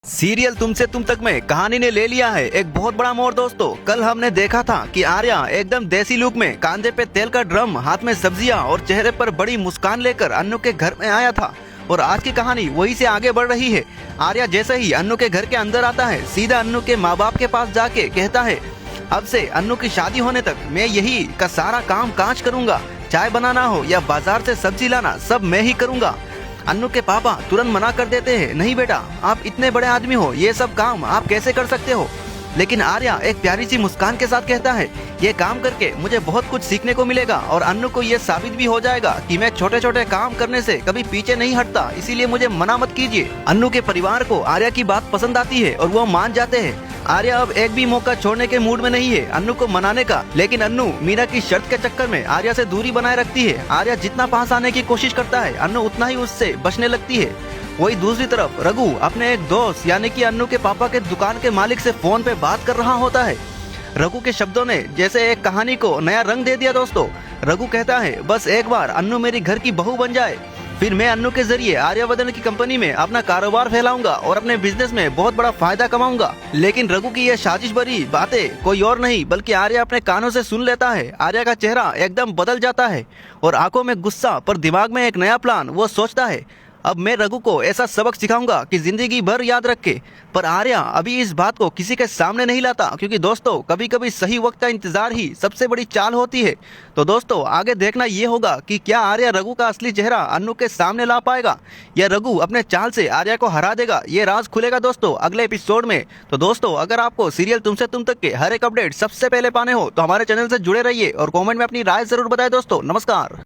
Serial तुमसे तुम तक में कहानी ने ले लिया है एक बहुत बड़ा मोड़ दोस्तों। कल हमने देखा था कि आर्या एकदम देसी लुक में कांधे पे तेल का ड्रम, हाथ में सब्जियां और चेहरे पर बड़ी मुस्कान लेकर अन्नू के घर में आया था। और आज की कहानी वही से आगे बढ़ रही है। आर्या जैसे ही अन्नू के घर के अंदर आता है, सीधा अन्नू के माँ बाप के पास जाके कहता है, अब से अन्नू की शादी होने तक मैं यही का सारा काम काज करूंगा। चाय बनाना हो या बाजार से सब्जी लाना, सब मैं ही करूंगा। अन्नू के पापा तुरंत मना कर देते हैं, नहीं बेटा, आप इतने बड़े आदमी हो, ये सब काम आप कैसे कर सकते हो। लेकिन आर्या एक प्यारी सी मुस्कान के साथ कहता है, ये काम करके मुझे बहुत कुछ सीखने को मिलेगा और अन्नू को ये साबित भी हो जाएगा कि मैं छोटे छोटे काम करने से कभी पीछे नहीं हटता, इसीलिए मुझे मना मत कीजिए। अन्नू के परिवार को आर्या की बात पसंद आती है और वो मान जाते हैं। आर्या अब एक भी मौका छोड़ने के मूड में नहीं है अन्नू को मनाने का, लेकिन अन्नू मीना की शर्त के चक्कर में आर्या से दूरी बनाए रखती है। आर्या जितना पास आने की कोशिश करता है, अन्नू उतना ही उससे बचने लगती है। वही दूसरी तरफ रघु अपने एक दोस्त यानी कि अन्नू के पापा के दुकान के मालिक से फोन पे बात कर रहा होता है। रघु के शब्दों ने जैसे एक कहानी को नया रंग दे दिया दोस्तों। रघु कहता है, बस एक बार अन्नू मेरी घर की बहू बन जाए, फिर मैं अन्नू के जरिए आर्यवर्धन की कंपनी में अपना कारोबार फैलाऊंगा और अपने बिजनेस में बहुत बड़ा फायदा कमाऊंगा। लेकिन रघु की यह साजिश भरी बातें कोई और नहीं बल्कि आर्या अपने कानों से सुन लेता है। आर्या का चेहरा एकदम बदल जाता है और आंखों में गुस्सा पर दिमाग में एक नया प्लान। वो सोचता है, अब मैं रघु को ऐसा सबक सिखाऊंगा कि जिंदगी भर याद रखे। पर आर्या अभी इस बात को किसी के सामने नहीं लाता, क्योंकि दोस्तों कभी कभी सही वक्त का इंतजार ही सबसे बड़ी चाल होती है। तो दोस्तों आगे देखना ये होगा कि क्या आर्या रघु का असली चेहरा अन्नू के सामने ला पाएगा या रघु अपने चाल से आर्या को हरा देगा। ये राज खुलेगा दोस्तों अगले एपिसोड में। तो दोस्तों अगर आपको सीरियल तुमसे तुम तक के हर एक अपडेट सबसे पहले पाने हो तो हमारे चैनल से जुड़े रहिए और कॉमेंट में अपनी राय जरूर बताएं दोस्तों। नमस्कार।